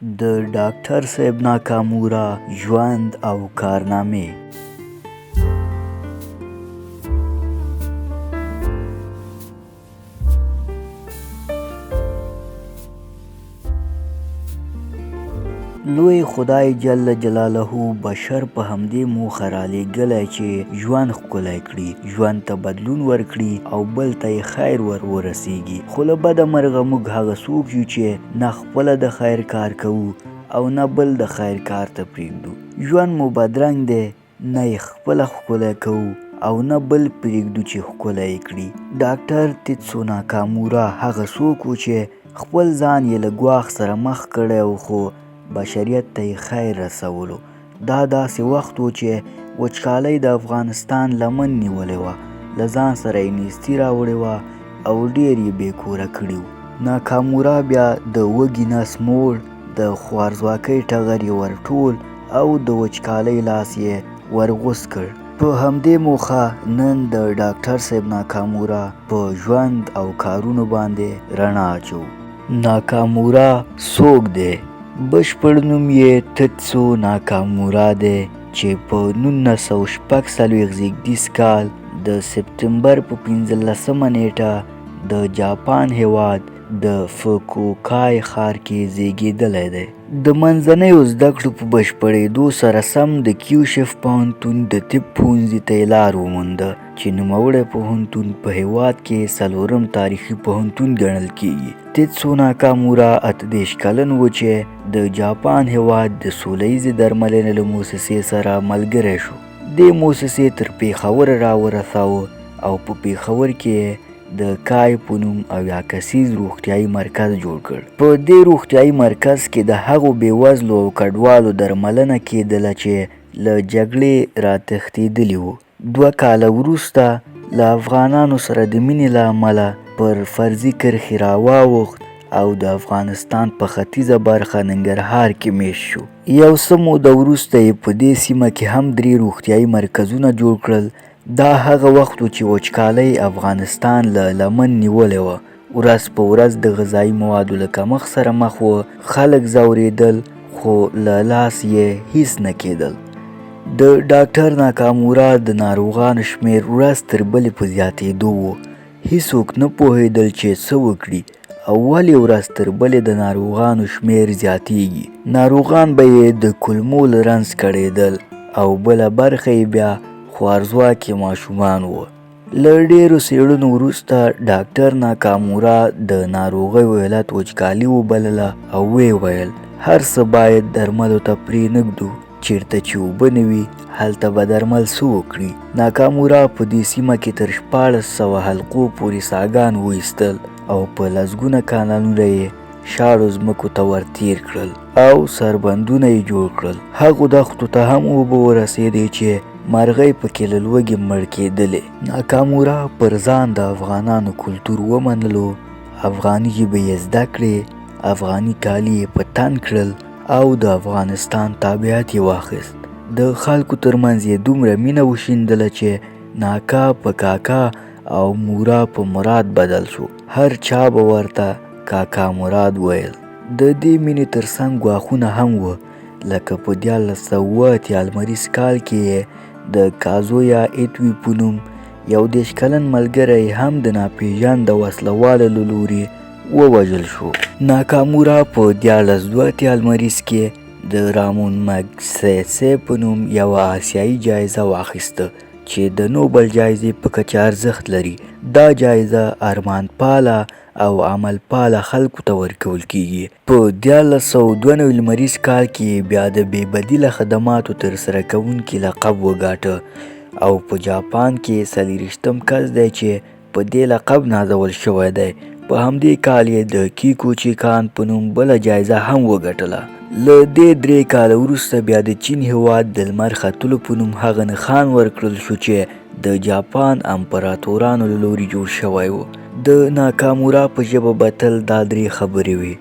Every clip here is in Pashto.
د ډاکټر صاحب ناکامورا ژوند او کارنامې. لوی خدای جل جلاله بشر په همدې موخه رالیږلی چې ژوند ښکلی کړي، ژوند ته بدلون ورکړي او بل ته یې خیر ورسیږي. خو له بده مرغه موږ هغه څوک یو چې نه خپله د خیر کار کوو او نه بل د خیر کار ته پرېږدو. ژوند مو بدرنګ دی، نه یې خپله ښکلی کوو او نه بل پرېږدو چې ښکلی یې کړي. ډاکټر تیتسو ناکامورا هغه څوک و چې خپل ځان یې له ګواښ سره مخ کړی و، خو بشریت ته یې خیر رسولو. دا داسې وخت و چې وچکالۍ د افغانستان لمن نیولې وه، له ځان سره یې نیستي راوړې وه او ډېر یې بې کوره کړي وو. ناکامورا بیا د وږي نس موړ، د خوارځواکۍ ټغر یې ورټول او د وچکالۍ لاس یې ورغوڅ کړ. په همدې موخه نن د ډاکټر صاحب ناکامورا په ژوند او کارونو باندې رڼا اچوو. ناکامورا څوک دی؟ بشپړ نوم یې تیتسو ناکامورا دی چې په 1946 زیږدیز کال د سپتمبر په 15مه نیټه د جاپان هیواد د فوکوکای ښار کې زیږېدلی دی. د منځنیو زده کړو په بشپړېدو سره سم د کیوشف پوهنتون د طب ښوونځي ته یې لار ومونده چې نوموړی پوهنتون په هیواد کې 4م تاریخي پوهنتون ګڼل کیږي. تیتسو ناکامورا 38 کلن و چې د جاپان هیواد د سوله ییزې درملنې له موسسې سره ملګری شو. دې موسسې تر پېښوره راورساوه او په پېښور کې د کای په نوم 80 کسیز روغتیایي مرکز جوړ کړ. په دې روغتیایي مرکز کې د هغو بېوزلو او کډوالو درملنه کېدله چې له جګړې راتښتېدلي وو. 2 کاله وروسته له افغانانو سره د مینې له امله پر فرضي کرښې راواوښت او د افغانستان په ختیځه برخه ننګرهار کې میشت شو. یو څه موده وروسته یې په دې سیمه کې هم 3 روغتیایي مرکزونه جوړ کړل. دا هغه وخت و چې وچکالۍ افغانستان له لمن نیولې وه. ورځ په ورځ د غذایي موادو له کمښت سره مخ و، خلک ځورېدل خو له لاس یې هیڅ نه کېدل. د ډاکټر ناکامورا د ناروغانو شمېر ورځ تر بلې په زیاتېدو و. هیڅوک نه پوهېدل چې څه وکړي او ولې ورځ تر بلې د ناروغانو شمېر زیاتېږي. ناروغان به یې د کولمو له رنځ کړېدل او بله برخه یې بیا خوارځواکي ماشومان وو. له ډېرو څېړنو وروسته ډاکټر ناکامورا د ناروغیو علت وچکالي وبلله او ویې ویل هر څه باید درملو ته پرېنږدو، چېرته چې اوبه نه وي هلته به درمل څه وکړي. ناکامورا په دې سیمه کې تر 1400 حلقو پورې څاګان وایستل او په لسګونه کانالونه یې شاړو ځمکو ته ورتېر کړل او سربندونه یې جوړ کړل. هغو دښتو ته هم اوبه ورسېدې چې مرغۍ پکې له لوږې مړ کېدلې. ناکامورا پر ځان د افغانانو کلتور ومنلو، افغاني ژبې یې زده کړې، افغاني کالي یې په تن کړل او د افغانستان تابعیت یې واخیست. د خلکو ترمنځ یې دومره مینه وشیندله چې ناکا په کاکا او مورا په مراد بدل شو. هر چا به ورته کاکا مراد ویل. د دې مینې ترڅنګ ګواښونه هم وه، لکه په 1980 لمریز کال کې د کازویا ایټوي په نوم 21 کلن ملګری هم د ناپېژانده وسلوالو له لوري ووژل شو. ناکامورا په 1982 لمریز کې د رامون مګسیسې په نوم یوه آسیایي جایزه واخیسته چې د نوبل جایزې په کچه ارزښت لري. دا جایزه ارمانپاله او عملپاله خلکو ته ورکول کیږي. په 1992 لمریز کال کې بیا د بې بدیله خدماتو ترسره کوونکي لقب وګاټه او په جاپان کې 40م کس دی چې په دې لقب نازول شوی دی. په همدې کال یې د کیکوچي کان په نوم بله جایزه هم وګټله. له دې 3 کاله وروسته بیا د چین هیواد د لمر ختلو په نوم هغه نښان ورکړل شو چې د جاپان امپراتورانو له لوري جوړ شوی و. د ناکامورا په ژبه به تل دا 3 خبرې وي: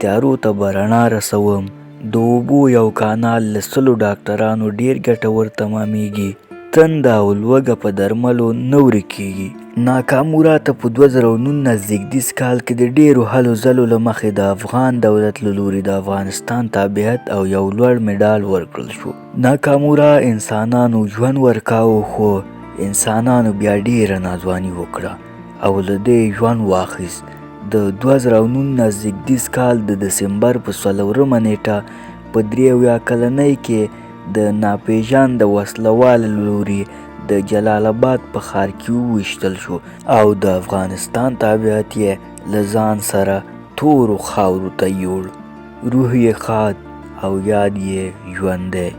تیارو ته به رڼا رسوم، د اوبو یو کانال له 100 ډاکټرانو ډېر ګټور تمامیږي، تنده او لوږه په درملو نه ورکېږي. ناکامورا ته په 2019 زیږدیز کال کې د ډیرو هلو ځلو له مخې د افغان دولت له لوري د افغانستان تابعیت او یو لوړ مډال ورکړل شو. ناکامورا انسانانو ژوند ورکاوه خو انسانانو بیا ډیره ناځواني وکړه او له دې ژوند واخیست. د 2019 زیږدیز کال د دسمبر په 4مه نیټه په 73 کلنۍ کې د ناپېژانده وسلوال له لوري د جلال آباد په ښار کې وویشتل شو او د افغانستان تابعیت یې له ځان سره تورو خاورو ته یوړ. روح یې ښاد او یاد یې ژوندی.